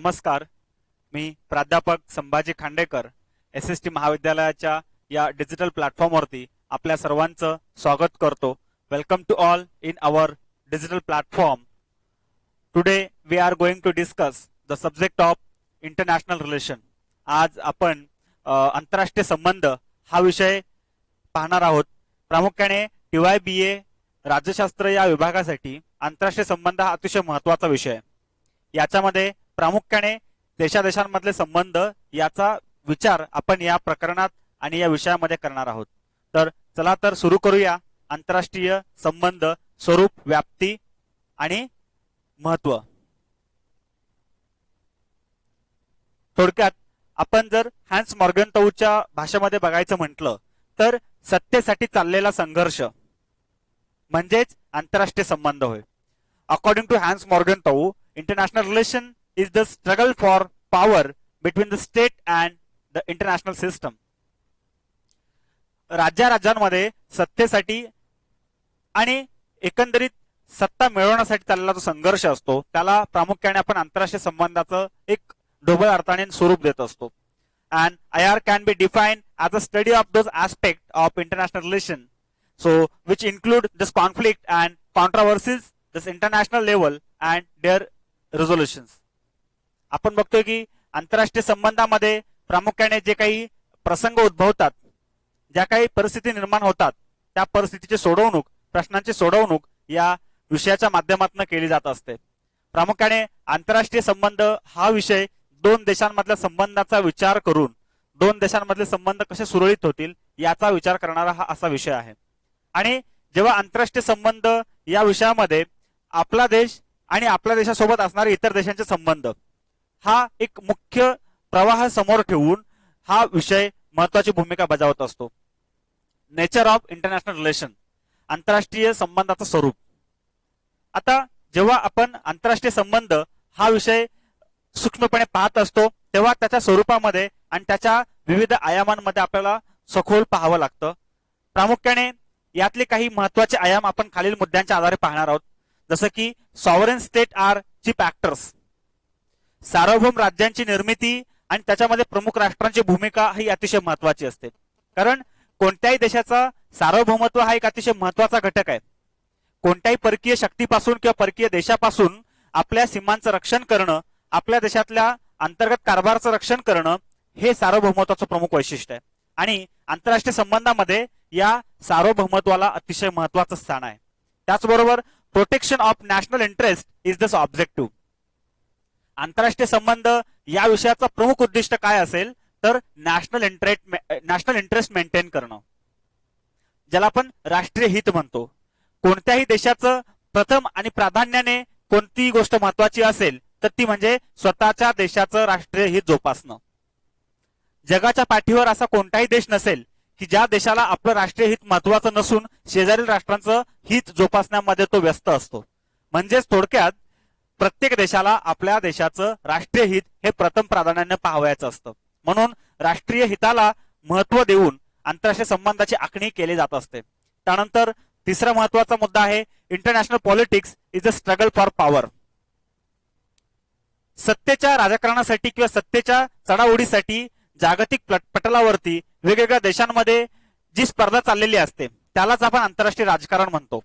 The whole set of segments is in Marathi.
नमस्कार. मी प्राध्यापक संभाजी खांडेकर SST महाविद्यालयाच्या या डिजिटल प्लॅटफॉर्मवरती आपल्या सर्वांचं स्वागत करतो. Welcome to all in our digital platform. Today we are going to discuss the subject of international relation. आज आपण आंतरराष्ट्रीय संबंध हा विषय पाहणार आहोत. प्रामुख्याने TYBA राज्यशास्त्र या विभागासाठी आंतरराष्ट्रीय संबंध हा अतिशय महत्त्वाचा विषय आहे. याच्यामध्ये प्रामुख्याने देशादेशांमधले संबंध याचा विचार आपण या प्रकरणात आणि या विषयामध्ये करणार आहोत. तर चला तर सुरू करूया. आंतरराष्ट्रीय संबंध, स्वरूप, व्याप्ती आणि महत्त्व. थोडक्यात आपण जर हॅन्स मॉर्गनटाऊच्या भाषेमध्ये बघायचं म्हटलं तर सत्तेसाठी चाललेला संघर्ष म्हणजेच आंतरराष्ट्रीय संबंध होय. According to Hans Morgenthau, international relation is the struggle for power between the state and the international system. राज्यांमध्ये सत्तेसाठी आणि एकंदरीत सत्ता मिळवण्यासाठी चाललेला जो संघर्ष असतो त्याला प्रामुख्याने आपण आंतरराष्ट्रीय संबंधाचं एक ढोबळ अर्थाने स्वरूप देत असतो. And IR can be defined as a study of those aspects of international relation, so which include this conflict and controversies, this international level and their resolutions. आपण बघतोय की आंतरराष्ट्रीय संबंधामध्ये प्रामुख्याने जे काही प्रसंग उद्भवतात, ज्या काही परिस्थिती निर्माण होतात, त्या परिस्थितीची सोडवणूक, प्रश्नांची सोडवणूक या विषयाच्या माध्यमातून केली जात असते. प्रामुख्याने आंतरराष्ट्रीय संबंध हा विषय दोन देशांमधल्या संबंधाचा विचार करून दोन देशांमधले संबंध कसे सुरळीत होतील याचा विचार करणारा हा असा विषय आहे. आणि जेव्हा आंतरराष्ट्रीय संबंध या विषयामध्ये आपला देश आणि आपल्या देशासोबत असणारे इतर देशांचे संबंध हा एक मुख्य प्रवाह समोर ठेवून हा विषय महत्वाची भूमिका बजावत असतो. नेचर ऑफ इंटरनॅशनल रिलेशन, आंतरराष्ट्रीय संबंधाचं स्वरूप. आता जेव्हा आपण आंतरराष्ट्रीय संबंध हा विषय सूक्ष्मपणे पाहत असतो तेव्हा त्याच्या स्वरूपामध्ये आणि त्याच्या विविध आयामांमध्ये आपल्याला सखोल पाहावं लागतं. प्रामुख्याने यातले काही महत्वाचे आयाम आपण खालील मुद्द्यांच्या आधारे पाहणार आहोत. जसं की sovereign state are chief actors, सार्वभौम राज्यांची निर्मिती आणि त्याच्यामध्ये प्रमुख राष्ट्रांची भूमिका ही अतिशय महत्वाची असते. कारण कोणत्याही देशाचा सार्वभौमत्व हा एक अतिशय महत्वाचा घटक आहे. कोणत्याही परकीय शक्तीपासून किंवा परकीय देशापासून आपल्या सीमांचं रक्षण करणं, आपल्या देशातल्या अंतर्गत कारभाराचं रक्षण करणं हे सार्वभौमत्वाचं प्रमुख वैशिष्ट्य आहे. आणि आंतरराष्ट्रीय संबंधामध्ये या सार्वभौमत्वाला अतिशय महत्वाचं स्थान आहे. त्याचबरोबर protection of national interest is this objective. आंतरराष्ट्रीय संबंध या विषयाचा प्रमुख उद्दिष्ट काय असेल तर नॅशनल इंटरेस्ट मेंटेन करणं, ज्याला आपण राष्ट्रीय हित म्हणतो. कोणत्याही देशाचं प्रथम आणि प्राधान्याने कोणती गोष्ट महत्वाची असेल तर ती म्हणजे स्वतःच्या देशाचं राष्ट्रीय हित जोपासणं. जगाच्या पाठीवर असा कोणताही देश नसेल की ज्या देशाला आपलं राष्ट्रीय हित महत्वाचं नसून शेजारील राष्ट्रांचं हित जोपासण्यामध्ये तो व्यस्त असतो. म्हणजेच थोडक्यात प्रत्येक देशाला आपल्या देशाचं राष्ट्रीय हित हे प्रथम प्राधान्याने पाहावयाचं असतं. म्हणून राष्ट्रीय हिताला महत्व देऊन आंतरराष्ट्रीय संबंधाची आखणी केली जात असते. त्यानंतर तिसरा महत्वाचा मुद्दा आहे international politics is a struggle for power. सत्तेच्या राजकारणासाठी किंवा सत्तेच्या चढाओढीसाठी जागतिक पटलावरती वेगवेगळ्या देशांमध्ये जी स्पर्धा चाललेली असते त्यालाच आपण आंतरराष्ट्रीय राजकारण म्हणतो.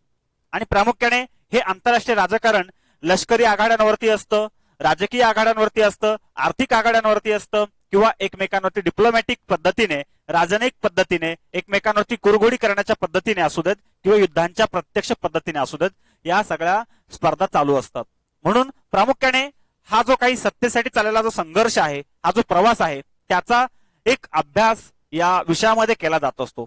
आणि प्रामुख्याने हे आंतरराष्ट्रीय राजकारण लष्करी आघाड्यांवरती असतं, राजकीय आघाड्यांवरती असतं, आर्थिक आघाड्यांवरती असतं किंवा एकमेकांवरती डिप्लोमॅटिक पद्धतीने, राजनैतिक पद्धतीने एकमेकांवरती कुरघोडी करण्याच्या पद्धतीने असू देत किंवा युद्धांच्या प्रत्यक्ष पद्धतीने असू देत, या सगळ्या स्पर्धा चालू असतात. म्हणून प्रामुख्याने हा जो काही सत्तेसाठी चाललेला जो संघर्ष आहे, हा जो प्रवास आहे त्याचा एक अभ्यास या विषयामध्ये केला जात असतो.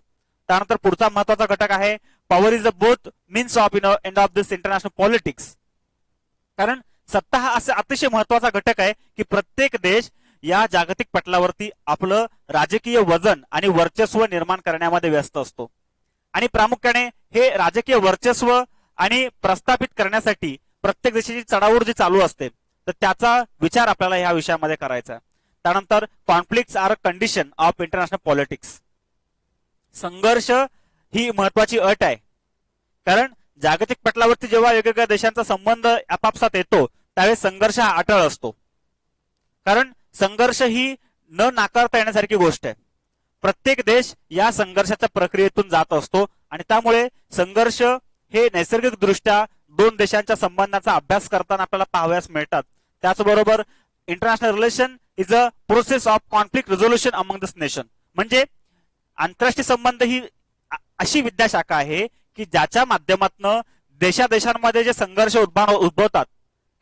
त्यानंतर पुढचा महत्वाचा घटक आहे power is a both means of end of this international politics. कारण सत्ता हा असा अतिशय महत्वाचा घटक आहे की प्रत्येक देश या जागतिक पटलावरती आपलं राजकीय वजन आणि वर्चस्व निर्माण करण्यामध्ये व्यस्त असतो. आणि प्रामुख्याने हे राजकीय वर्चस्व आणि प्रस्थापित करण्यासाठी प्रत्येक देशाची चढाओढ जी चालू असते तर त्याचा विचार आपल्याला ह्या विषयामध्ये करायचा आहे. त्यानंतर conflicts are a condition of international politics. संघर्ष ही महत्वाची अट आहे. कारण जागतिक पटलावरती जेव्हा वेगवेगळ्या देशांचा संबंध आपापसात येतो त्यावेळेस संघर्ष हा अटळ असतो. कारण संघर्ष ही न नाकारता येण्यासारखी गोष्ट आहे. प्रत्येक देश या संघर्षाच्या प्रक्रियेतून जात असतो आणि त्यामुळे संघर्ष हे नैसर्गिक दृष्ट्या दोन देशांच्या संबंधाचा अभ्यास करताना आपल्याला पाहावयास मिळतात. त्याचबरोबर international relation is a process of conflict resolution among this nation. म्हणजे आंतरराष्ट्रीय संबंध ही अशी विद्याशाखा आहे की ज्याच्या माध्यमातून देशादेशांमध्ये जे संघर्ष उद्भवतात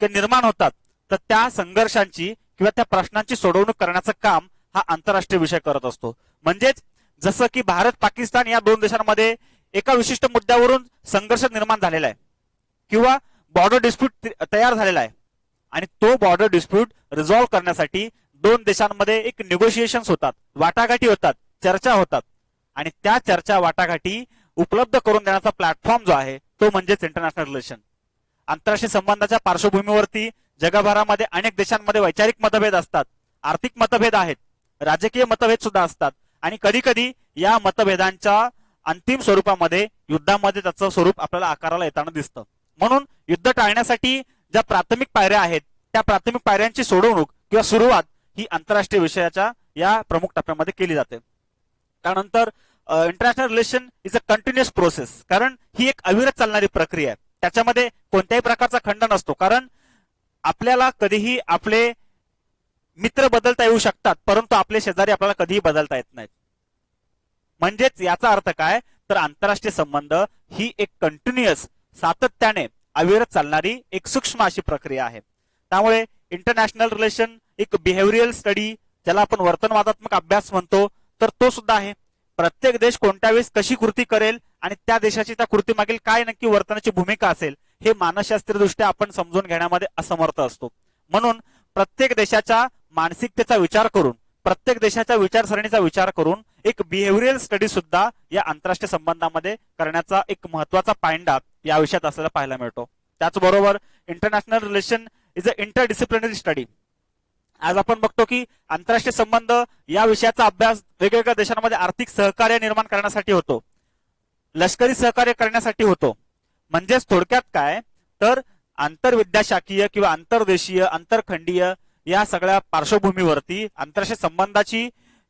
ते निर्माण होतात, तर त्या संघर्षांची किंवा त्या प्रश्नांची सोडवणूक करण्याचं काम हा आंतरराष्ट्रीय विषय करत असतो. म्हणजेच जसं की भारत पाकिस्तान या दोन देशांमध्ये एका विशिष्ट मुद्द्यावरून संघर्ष निर्माण झालेला आहे किंवा बॉर्डर डिस्प्यूट तयार झालेला आहे आणि तो बॉर्डर डिस्प्यूट रिझॉल्व्ह करण्यासाठी दोन देशांमध्ये एक निगोशिएशन्स होतात, वाटाघाटी होतात, चर्चा होतात आणि त्या चर्चा वाटाघाटी उपलब्ध करून देण्याचा प्लॅटफॉर्म जो आहे तो म्हणजेच इंटरनॅशनल रिलेशन. आंतरराष्ट्रीय संबंधाच्या पार्श्वभूमीवरती जगभरामध्ये अनेक देशांमध्ये वैचारिक मतभेद असतात, आर्थिक मतभेद आहेत, राजकीय मतभेद सुद्धा असतात आणि कधी कधी या मतभेदांच्या अंतिम स्वरूपामध्ये युद्धामध्ये त्याचं स्वरूप आपल्याला आकाराला येताना दिसतं. म्हणून युद्ध टाळण्यासाठी ज्या प्राथमिक पायऱ्या आहेत त्या प्राथमिक पायऱ्यांची सोडवणूक किंवा सुरुवात ही आंतरराष्ट्रीय विषयाच्या या प्रमुख टप्प्यामध्ये केली जाते. त्यानंतर international relation is a continuous process, कारण ही एक अविरत चालणारी प्रक्रिया आहे. त्याच्यामध्ये कोणत्याही प्रकारचा खंड नसतो, कारण आपल्याला कधीही आपले मित्र बदलता येऊ शकतात परंतु आपले शेजारी आपल्याला कधीही बदलता येत नाहीत. म्हणजेच याचा अर्थ काय, तर आंतरराष्ट्रीय संबंध ही एक कंटिन्युअस सातत्याने अविरत चालणारी एक सूक्ष्म अशी प्रक्रिया आहे. त्यामुळे इंटरनॅशनल रिलेशन एक बिहेव्हिअरल स्टडी, ज्याला आपण वर्तनवादात्मक अभ्यास म्हणतो, तर तो सुद्धा आहे. प्रत्येक देश कोणत्या वेळेस कशी कृती करेल आणि त्या देशाची त्या कृतीमागील काय नक्की वर्तनाची भूमिका असेल हे मानसशास्त्रीयदृष्ट्या आपण समजून घेण्यामध्ये असमर्थ असतो. म्हणून प्रत्येक देशाच्या मानसिकतेचा विचार करून, प्रत्येक देशाच्या विचारसरणीचा विचार करून एक बिहेव्हिअरल स्टडी सुद्धा या आंतरराष्ट्रीय संबंधामध्ये करण्याचा एक महत्वाचा पायंडा या विषयात असलेला पाहायला मिळतो. त्याचबरोबर international relation is a interdisciplinary study. आज आपण बघतो की आंतरराष्ट्रीय संबंध या विषयाचा अभ्यास वेगवेगळ्या देशांमध्ये आर्थिक सहकार्य निर्माण करण्यासाठी होतो, लष्करी सहकार्य करण्यासाठी होतो. म्हणजेच थोडक्यात काय, तर आंतरविद्याशाखीय किंवा आंतरदेशीय आंतरखंडीय या सगळ्या पार्श्वभूमीवरती आंतरराष्ट्रीय संबंधाची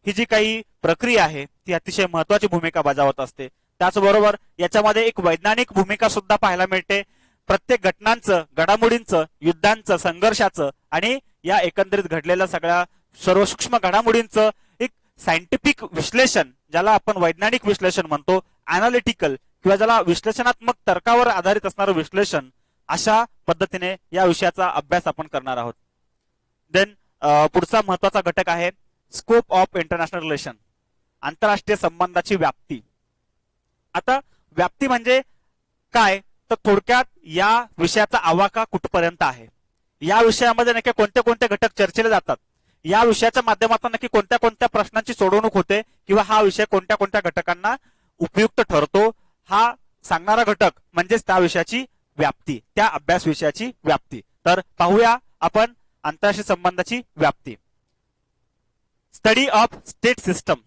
ही जी काही प्रक्रिया आहे ती अतिशय महत्वाची भूमिका बजावत असते. त्याचबरोबर याच्यामध्ये एक वैज्ञानिक भूमिका सुद्धा पाहायला मिळते. प्रत्येक घटनांचं, घडामोडींचं, युद्धांचं, संघर्षाचं आणि या एकंदरीत घडलेल्या सगळ्या सर्व सूक्ष्म घडामोडींचं एक सायंटिफिक विश्लेषण, ज्याला आपण वैज्ञानिक विश्लेषण म्हणतो, अनालिटिकल किंवा ज्याला विश्लेषणात्मक तर्कावर आधारित असणारं विश्लेषण, अशा पद्धतीने या विषयाचा अभ्यास आपण करणार आहोत. देन पुढचा महत्वाचा घटक आहे स्कोप ऑफ इंटरनॅशनल रिलेशन, आंतरराष्ट्रीय संबंधाची व्याप्ती. आता व्याप्ती म्हणजे काय, तर थोडक्यात या विषयाचा आवाका कुठपर्यंत आहे, या विषयामध्ये नक्की कोणते कोणते घटक चर्चेले जातात, या विषयाच्या माध्यमातून नक्की कोणत्या कोणत्या प्रश्नांची सोडवणूक होते किंवा हा विषय कोणत्या कोणत्या घटकांना उपयुक्त ठरतो, हा सांगणारा घटक म्हणजेच त्या विषयाची व्याप्ती, त्या अभ्यास विषयाची व्याप्ती. तर पाहूया आपण आंतरराष्ट्रीय संबंधाची व्याप्ती. Study of state system.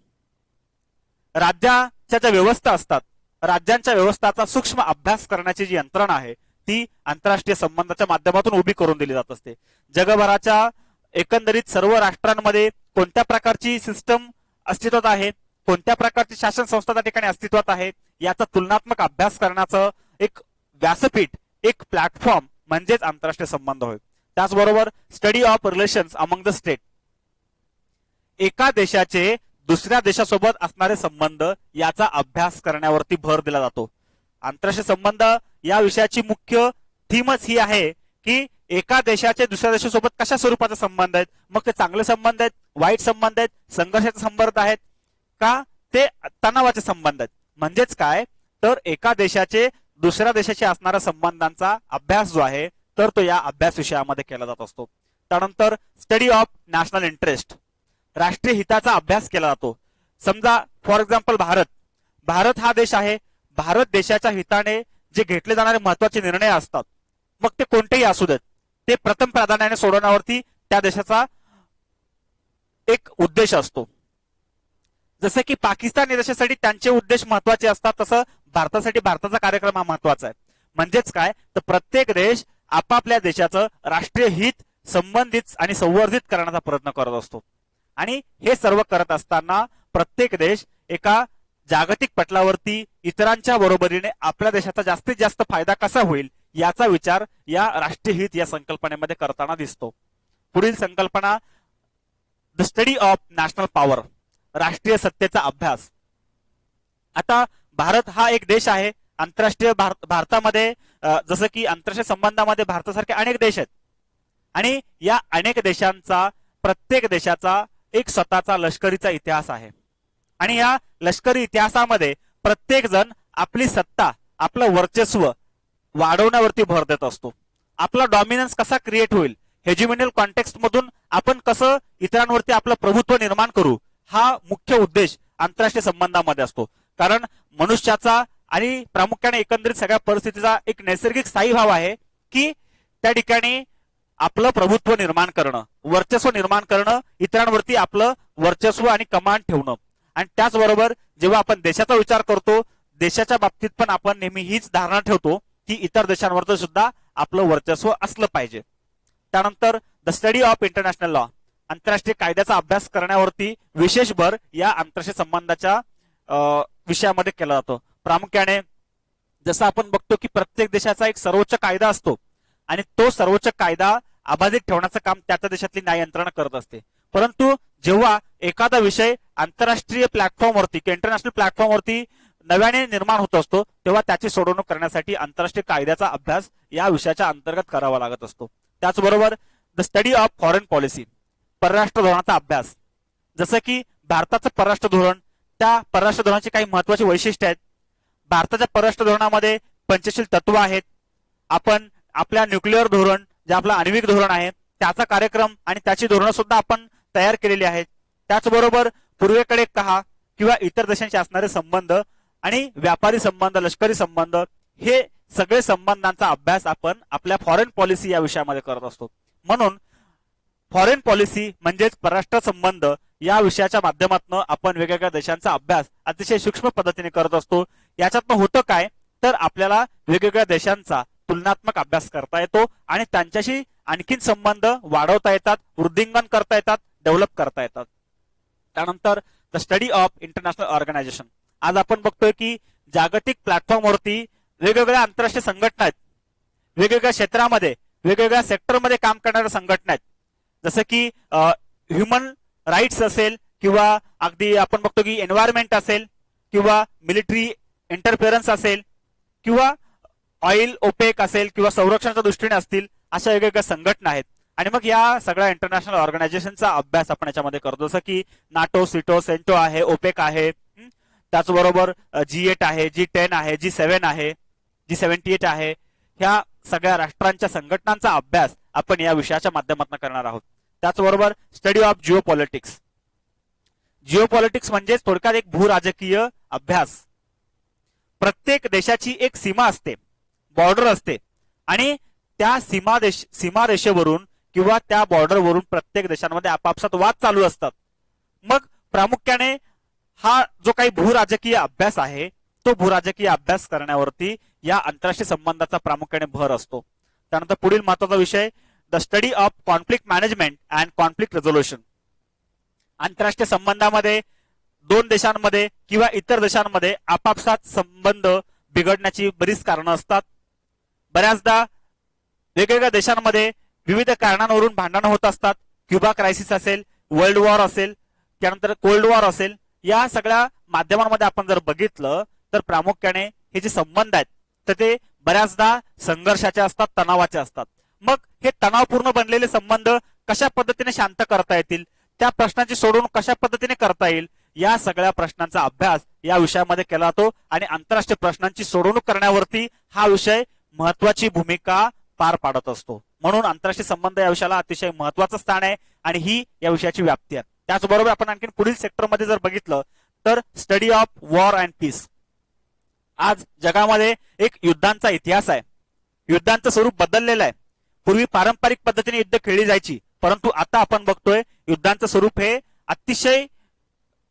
राज्याच्या ज्या व्यवस्था असतात, राज्यांच्या व्यवस्थाचा सूक्ष्म अभ्यास करण्याची जी यंत्रणा आहे ती आंतरराष्ट्रीय संबंधाच्या माध्यमातून उभी करून दिली जात असते. जगभराच्या एकंदरीत सर्व राष्ट्रांमध्ये कोणत्या प्रकारची सिस्टम अस्तित्वात आहे, कोणत्या प्रकारची शासन संस्था त्या ठिकाणी अस्तित्वात आहे, याचा तुलनात्मक अभ्यास करण्याचं एक व्यासपीठ, एक प्लॅटफॉर्म म्हणजेच आंतरराष्ट्रीय संबंध होय. त्याचबरोबर study of relations among the state. एका देशाचे दुसऱ्या देशासोबत असणारे संबंध याचा अभ्यास करण्यावरती भर दिला जातो. आंतरराष्ट्रीय संबंध या विषयाची मुख्य थीमच ही आहे की एका देशाचे दुसऱ्या देशासोबत कशा स्वरूपाचे संबंध आहेत, मग ते चांगले संबंध आहेत, वाईट संबंध आहेत, संघर्षाचे संबंध आहेत का, ते तणावाचे संबंध आहेत. म्हणजेच काय, तर एका देशाचे दुसऱ्या देशाशी असणाऱ्या संबंधांचा अभ्यास जो आहे तर तो या अभ्यास विषयामध्ये केला जात असतो. त्यानंतर स्टडी ऑफ नॅशनल इंटरेस्ट, राष्ट्रीय हिताचा अभ्यास केला जातो. समजा फॉर एक्झाम्पल भारत हा देश आहे, भारत देशाच्या हिताने जे घेतले जाणारे महत्वाचे निर्णय असतात, मग ते कोणतेही असू देत, ते प्रथम प्राधान्याने सोडवण्यावरती त्या देशाचा एक उद्देश असतो. जसं की पाकिस्तान या देशासाठी त्यांचे उद्देश महत्वाचे असतात, तसं भारतासाठी भारताचा कार्यक्रम हा महत्वाचा आहे. म्हणजेच काय, तर प्रत्येक देश आपापल्या देशाचं राष्ट्रीय हित संबंधित आणि संवर्धित करण्याचा प्रयत्न करत असतो. आणि हे सर्व करत असताना प्रत्येक देश एका जागतिक पटलावरती इतरांच्या बरोबरीने आपल्या देशाचा जास्तीत जास्त फायदा कसा होईल याचा विचार या राष्ट्रीय हित या संकल्पनेमध्ये करताना दिसतो. पुढील संकल्पना the study of national power, राष्ट्रीय सत्तेचा अभ्यास. आता भारत हा एक देश आहे. आंतरराष्ट्रीय भारतामध्ये जसं की आंतरराष्ट्रीय संबंधामध्ये भारतासारखे अनेक देश आहेत आणि या अनेक देशांचा प्रत्येक देशाचा एक स्वतःचा लष्करीचा इतिहास आहे आणि या लष्करी इतिहासामध्ये प्रत्येक जण आपली सत्ता, आपलं वर्चस्व वाढवण्यावरती भर देत असतो. आपला डॉमिनन्स कसा क्रिएट होईल, हेजिमोनियल कॉन्टेक्स्ट मधून आपण कसं इतरांवरती आपलं प्रभुत्व निर्माण करू, हा मुख्य उद्देश आंतरराष्ट्रीय संबंधामध्ये असतो. कारण मनुष्याचा आणि प्रामुख्याने एकंदरीत सगळ्या परिस्थितीचा एक नैसर्गिक स्थायी भाव आहे की त्या ठिकाणी आपलं प्रभुत्व निर्माण करणं, वर्चस्व निर्माण करणं, इतरांवरती आपलं वर्चस्व आणि कमांड ठेवणं. आणि त्याचबरोबर जेव्हा आपण देशाचा विचार करतो, देशाच्या बाबतीत पण आपण नेहमी हीच धारणा ठेवतो की इतर देशांवर सुद्धा आपलं वर्चस्व असलं पाहिजे. त्यानंतर the study of international law, आंतरराष्ट्रीय कायद्याचा अभ्यास करण्यावरती विशेष भर या आंतरराष्ट्रीय संबंधाच्या विषयामध्ये केला जातो. प्रामुख्याने जसं आपण बघतो की प्रत्येक देशाचा एक सर्वोच्च कायदा असतो आणि तो सर्वोच्च कायदा अबाधित ठेवण्याचं काम त्या देशातली न्याय यंत्रणा करत असते. परंतु जेव्हा एखादा विषय आंतरराष्ट्रीय प्लॅटफॉर्मवरती किंवा इंटरनॅशनल प्लॅटफॉर्मवरती नव्याने निर्माण होत असतो तेव्हा त्याची सोडवणूक करण्यासाठी आंतरराष्ट्रीय कायद्याचा अभ्यास या विषयाच्या अंतर्गत करावा लागत असतो. त्याचबरोबर the study of foreign policy, परराष्ट्र धोरणाचा अभ्यास. जसं की भारताचं परराष्ट्र धोरण, त्या परराष्ट्र धोरणाची काही महत्वाची वैशिष्ट्ये आहेत. भारताच्या परराष्ट्र धोरणामध्ये पंचशील तत्व आहेत. आपण आपल्या न्यूक्लिअर धोरण, जे आपलं आण्विक धोरण आहे, त्याचा कार्यक्रम आणि त्याची धोरणं सुद्धा आपण तयार केलेली आहेत. त्याचबरोबर पूर्वेकडे कहा किंवा इतर देशांशी असणारे संबंध आणि व्यापारी संबंध, लष्करी संबंध, हे सगळे संबंधांचा अभ्यास आपण आपल्या फॉरेन पॉलिसी या विषयामध्ये करत असतो. म्हणून फॉरेन पॉलिसी म्हणजेच परराष्ट्र संबंध या विषयाच्या माध्यमातून आपण वेगवेगळ्या देशांचा अभ्यास अतिशय सूक्ष्म पद्धतीने करत असतो. याच्यातनं होतं काय तर आपल्याला वेगवेगळ्या देशांचा तुलनात्मक अभ्यास करता येतो आणि त्यांच्याशी आणखीन संबंध वाढवता येतात, वृद्धिंगन करता येतात, डेव्हलप करता येतात. त्यानंतर the study of international organisation. आज आपण बघतोय की जागतिक प्लॅटफॉर्मवरती वेगवेगळ्या आंतरराष्ट्रीय संघटना आहेत, वेगवेगळ्या क्षेत्रामध्ये वेगवेगळ्या सेक्टरमध्ये काम करणाऱ्या संघटना आहेत. जसं की ह्युमन राईट्स असेल किंवा अगदी आपण बघतो की एन्व्हायरमेंट असेल किंवा मिलिटरी इंटरफेरन्स असेल किंवा ऑइल ओपेक असेल किंवा संरक्षणाच्या दृष्टीने असतील, अशा वेगवेगळ्या संघटना आहेत. आणि मग या सगळ्या इंटरनॅशनल ऑर्गनायझेशनचा अभ्यास आपण याच्यामध्ये करतो. जसं की नाटो, सिटो, सेंटो आहे, ओपेक आहे, त्याचबरोबर G8 आहे, G10 आहे, G7 आहे, G78 आहे. ह्या सगळ्या राष्ट्रांच्या संघटनांचा अभ्यास आपण या विषयाच्या माध्यमातून करणार आहोत. त्याचबरोबर study of Jio politics. Jio politics म्हणजेच थोडक्यात एक भूराजकीय अभ्यास. प्रत्येक देशाची एक सीमा असते, बॉर्डर असते आणि त्या सीमारेषेवरून किंवा त्या बॉर्डरवरून प्रत्येक देशांमध्ये आपापसात वाद चालू असतात. मग प्रामुख्याने हा जो काही भूराजकीय अभ्यास आहे तो भूराजकीय अभ्यास करण्यावरती या आंतरराष्ट्रीय संबंधाचा प्रामुख्याने भर असतो. त्यानंतर पुढील महत्वाचा विषय the study of conflict management and conflict resolution. आंतरराष्ट्रीय संबंधामध्ये दोन देशांमध्ये किंवा इतर देशांमध्ये आपापसात संबंध बिघडण्याची बरीच कारणं असतात. बऱ्याचदा वेगवेगळ्या देशांमध्ये विविध कारणांवरून भांडणं होत असतात. क्युबा क्रायसिस असेल, वर्ल्ड वॉर असेल, त्यानंतर कोल्ड वॉर असेल, या सगळ्या माध्यमांमध्ये आपण जर बघितलं तर प्रामुख्याने हे जे संबंध आहेत तर ते बऱ्याचदा संघर्षाचे असतात, तणावाचे असतात. मग हे तणावपूर्ण बनलेले संबंध कशा पद्धतीने शांत करता येतील, त्या प्रश्नांची सोडवणूक कशा पद्धतीने करता येईल, या सगळ्या प्रश्नांचा अभ्यास या विषयामध्ये केला जातो आणि आंतरराष्ट्रीय प्रश्नांची सोडवणूक करण्यावरती हा विषय महत्वाची भूमिका पार पाडत असतो. म्हणून आंतरराष्ट्रीय संबंध या विषयाला अतिशय महत्वाचं स्थान आहे आणि ही या विषयाची व्याप्ती आहे. त्याचबरोबर आपण आणखी पुढील सेक्टरमध्ये जर बघितलं तर study of war and peace. आज जगामध्ये एक युद्धांचा इतिहास आहे. युद्धांचं स्वरूप बदललेलं आहे. पूर्वी पारंपरिक पद्धतीने युद्ध खेळली जायची, परंतु आता आपण बघतोय युद्धांचं स्वरूप हे अतिशय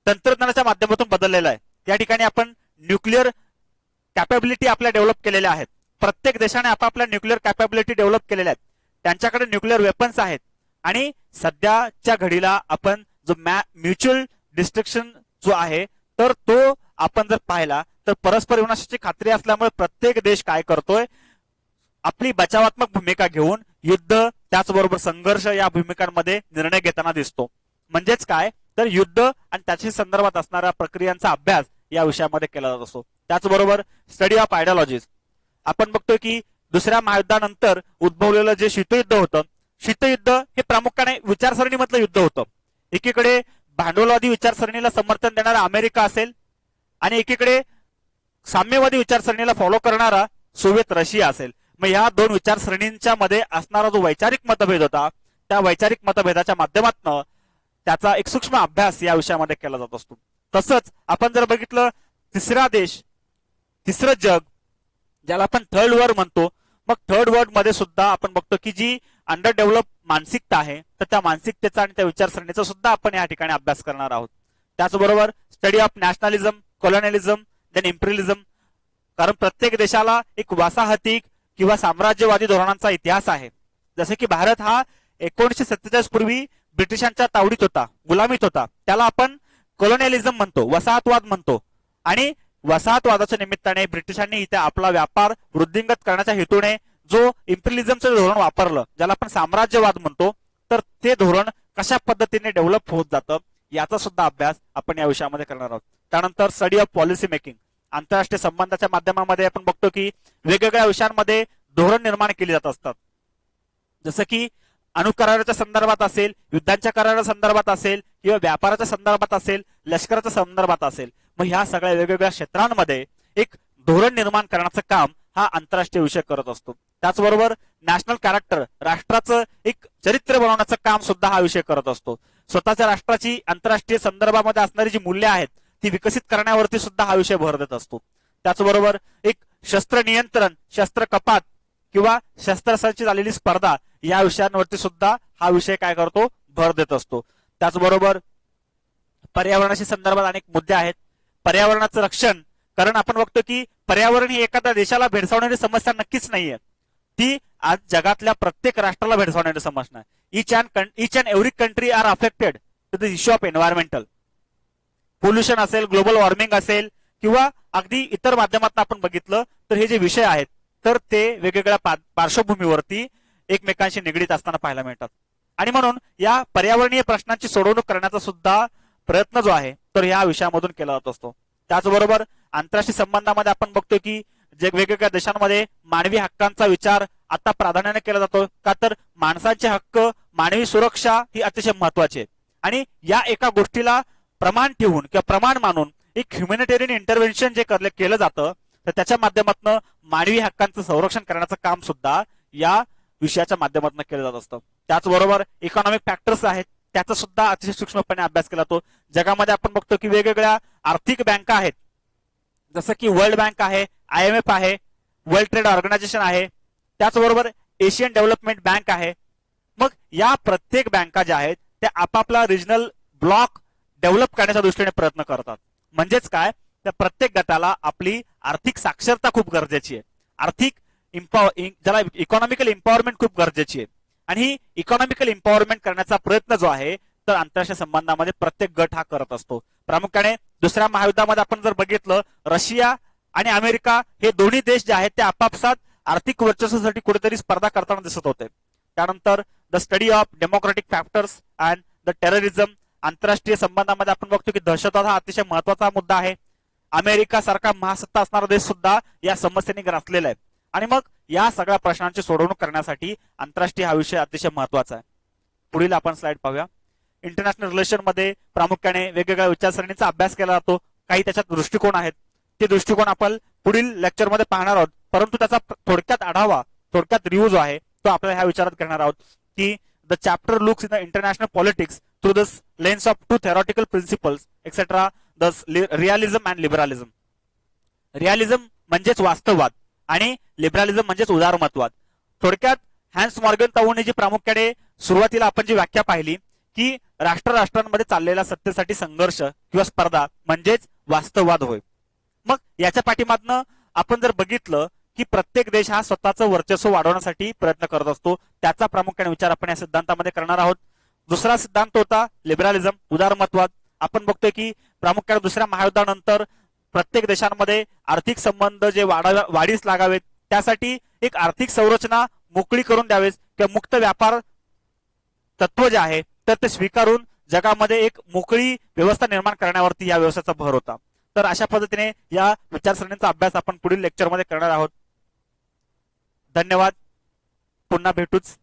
तंत्रज्ञानाच्या माध्यमातून बदललेलं आहे. या ठिकाणी आपण न्यूक्लिअर कॅपॅबिलिटी आपल्या डेव्हलप केलेल्या आहेत. प्रत्येक देशाने आपापल्या न्यूक्लिअर कॅपॅबिलिटी डेव्हलप केलेल्या आहेत. त्यांच्याकडे न्यूक्लिअर वेपन्स आहेत, आणि सध्याच्या घडीला आपण जो म्युच्युअल डिस्ट्रक्शन जो आहे तर तो आपण जर पाहिला तर परस्पर विनाशाची खात्री असल्यामुळे प्रत्येक देश काय करतोय, आपली बचावात्मक भूमिका घेऊन युद्ध त्याचबरोबर संघर्ष या भूमिकांमध्ये निर्णय घेताना दिसतो. म्हणजेच काय तर युद्ध आणि त्याच्या संदर्भात असणाऱ्या प्रक्रियांचा अभ्यास या विषयामध्ये केला जात असतो. त्याचबरोबर स्टडी ऑफ आयडियोलॉजीज आपण बघतोय की दुसऱ्या महायुद्धानंतर उद्भवलेलं जे शीतयुद्ध होतं, शीतयुद्ध हे प्रामुख्याने विचारसरणीमधलं युद्ध होतं. एकीकडे भांडवलवादी विचारसरणीला समर्थन देणारा अमेरिका असेल आणि एकीकडे साम्यवादी विचारसरणीला फॉलो करणारा सोव्हिएत रशिया असेल. मग या दोन विचारसरणींच्या मध्ये असणारा जो वैचारिक मतभेद होता त्या वैचारिक मतभेदाच्या माध्यमातून त्याचा एक सूक्ष्म अभ्यास या विषयामध्ये केला जात असतो. तसंच आपण जर बघितलं तिसरा देश, तिसरं जग ज्याला आपण थर्ड वर्ल्ड म्हणतो, मग थर्ड वर्ल्ड मध्ये सुद्धा आपण बघतो की जी अंडर डेव्हलप मानसिकता आहे तर त्या मानसिकतेचा आणि त्या विचारसरणीचा सुद्धा आपण या ठिकाणी अभ्यास करणार आहोत. त्याचबरोबर स्टडी ऑफ नॅशनलिझम, कॉलोनियलिझम, देन इम्पिरियलिझम, कारण प्रत्येक देशाला एक वसाहतिक किंवा साम्राज्यवादी धोरणांचा इतिहास आहे. जसे की भारत हा 1947 पूर्वी ब्रिटिशांच्या तावडीत होता, गुलामीत होता, त्याला आपण कॉलोनियलिझम म्हणतो, वसाहतवाद म्हणतो. आणि वसाहतवादाच्या निमित्ताने ब्रिटिशांनी इथे आपला व्यापार वृद्धिंगत करण्याच्या हेतूने जो इम्पिरियलिझमचं धोरण वापरलं, ज्याला आपण साम्राज्यवाद म्हणतो, तर ते धोरण कशा पद्धतीने डेव्हलप होत जातं याचा सुद्धा अभ्यास आपण या विषयामध्ये करणार आहोत. त्यानंतर स्टडी ऑफ पॉलिसी मेकिंग, आंतरराष्ट्रीय संबंधाच्या माध्यमामध्ये आपण बघतो की वेगवेगळ्या विषयांमध्ये धोरण निर्माण केली जात असतात. जसं की अणुकराराच्या संदर्भात असेल, युद्धांच्या कराराच्या संदर्भात असेल किंवा व्यापाराच्या संदर्भात असेल, लष्कराच्या संदर्भात असेल. मग ह्या सगळ्या वेगवेगळ्या क्षेत्रांमध्ये एक धोरण निर्माण करण्याचं काम हा आंतरराष्ट्रीय विषय करत असतो. त्याचबरोबर नॅशनल कॅरेक्टर, राष्ट्राचं एक चरित्र बनवण्याचं काम सुद्धा हा विषय करत असतो. स्वतःच्या राष्ट्राची आंतरराष्ट्रीय संदर्भामध्ये असणारी जी मूल्य आहेत ती विकसित करण्यावरती सुद्धा हा विषय भर देत असतो. त्याचबरोबर एक शस्त्र नियंत्रण, शस्त्र कपात किंवा शस्त्रास्त्रांची झालेली स्पर्धा या विषयांवरती सुद्धा हा विषय काय करतो, भर देत असतो. त्याचबरोबर पर्यावरणाशी संदर्भात अनेक मुद्दे आहेत. पर्यावरणाचं रक्षण, कारण आपण बघतो की पर्यावरण ही एखाद्या देशाला भेडसावणारी समस्या नक्कीच नाहीये, ती आज जगातल्या प्रत्येक राष्ट्राला भेडसावणारी समस्या आहे. each and every country are affected to the issue of environmental pollution असेल, ग्लोबल वॉर्मिंग असेल किंवा अगदी इतर माध्यमातून आपण बघितलं तर हे जे विषय आहेत तर ते वेगवेगळ्या पार्श्वभूमीवरती एकमेकांशी निगडीत असताना पाहायला मिळतात. आणि म्हणून या पर्यावरणीय प्रश्नांची सोडवणूक करण्याचा सुद्धा प्रयत्न जो आहे तर या विषयामधून केला जात असतो. त्याचबरोबर आंतरराष्ट्रीय संबंधामध्ये आपण बघतो की वेगवेगळ्या देशांमध्ये मानवी हक्कांचा विचार आता प्राधान्याने केला जातो, का तर माणसाचे हक्क, मानवी सुरक्षा ही अतिशय महत्वाची आहे. आणि या एका गोष्टीला प्रमाण ठेवून किंवा प्रमाण मानून एक ह्युमॅनिटेरियन इंटरव्हेन्शन जे केलं जातं तर त्याच्या माध्यमातून मानवी हक्कांचं संरक्षण करण्याचं काम सुद्धा या विषयाच्या माध्यमातून केलं जात असतं. त्याचबरोबर इकॉनॉमिक फॅक्टर्स आहेत त्याचा सुद्धा अतिशय सूक्ष्मपणे अभ्यास केला जातो. जगामध्ये आपण बघतो की वेगवेगळ्या आर्थिक बँका आहेत, जसं की वर्ल्ड बँक आहे, IMF आहे, वर्ल्ड ट्रेड ऑर्गनायझेशन आहे, त्याचबरोबर एशियन डेव्हलपमेंट बँक आहे. मग या प्रत्येक बँका ज्या आहेत त्या आपापला रिजनल ब्लॉक डेव्हलप करण्याच्या दृष्टीने प्रयत्न करतात. म्हणजेच काय, त्या प्रत्येक गटाला आपली आर्थिक साक्षरता खूप गरजेची आहे, आर्थिक ज्याला इकॉनॉमिकल एम्पॉवरमेंट खूप गरजेची आहे. आणि ही इकॉनॉमिकल एम्पॉवरमेंट करण्याचा प्रयत्न जो आहे तर आंतरराष्ट्रीय संबंधामध्ये प्रत्येक गट हा करत असतो. प्रामुख्याने दुसऱ्या महायुद्धामध्ये आपण जर बघितलं, रशिया आणि अमेरिका हे दोन्ही देश जे आहेत ते आपापसात आर्थिक वर्चस्वासाठी कुठेतरी स्पर्धा करताना दिसत होते. त्यानंतर the study of democratic factors and the terrorism, आंतरराष्ट्रीय संबंधामध्ये आपण बघतो की दहशतवाद हा अतिशय महत्वाचा मुद्दा आहे. अमेरिका सारखा महासत्ता असणारा देश सुद्धा या समस्येने ग्रासलेला आहे. आणि मग या सगळ्या प्रश्नांची सोडवणूक करण्यासाठी आंतरराष्ट्रीय हा विषय अतिशय महत्वाचा आहे. पुढील आपण स्लाइड पाहूया. इंटरनॅशनल रिलेशन मध्ये प्रामुख्याने वेगवेगळ्या विचारसरणीचा अभ्यास केला जातो. काही त्याच्यात दृष्टिकोन आहेत, ते दृष्टिकोन आपण पुढील लेक्चरमध्ये पाहणार आहोत. परंतु त्याचा थोडक्यात आढावा, थोडक्यात रिव्ह्यू जो आहे तो आपल्याला ह्या विचारात करणार आहोत की the chapter looks in the international politics through the lens of two theoretical principles etcetera, the realism and liberalism. Realism म्हणजेच वास्तववाद आणि लिबरलिझम म्हणजेच उदारमतवाद. थोडक्यात हॅन्स मॉर्गन ताऊने जी प्रामुख्याने सुरुवातीला आपण जी व्याख्या पाहिली की राष्ट्रांमध्ये चाललेला सत्तेसाठी संघर्ष किंवा स्पर्धा म्हणजेच वास्तववाद होय. मग याच्या पाठीमागनं आपण जर बघितलं की प्रत्येक देश हा स्वतःचं वर्चस्व वाढवण्यासाठी प्रयत्न करत असतो, त्याचा प्रामुख्याने विचार आपण या सिद्धांतामध्ये करणार आहोत. दुसरा सिद्धांत होता लिबरलिझम, उदारमतवाद. आपण बघतोय की प्रामुख्याने दुसऱ्या महायुद्धानंतर प्रत्येक देशांमध्ये आर्थिक संबंध जे वाढीस लागावेत त्यासाठी एक आर्थिक संरचना मोकळी करून द्यावेत किंवा मुक्त व्यापार तत्व जे आहे तर ते स्वीकारून जगामध्ये एक मोकळी व्यवस्था निर्माण करण्यावरती या व्यवस्थेचा भर होता. तर अशा पद्धतीने या विचारसरणीचा अभ्यास आपण पुढील लेक्चरमध्ये करणार आहोत. धन्यवाद. पुन्हा भेटूच.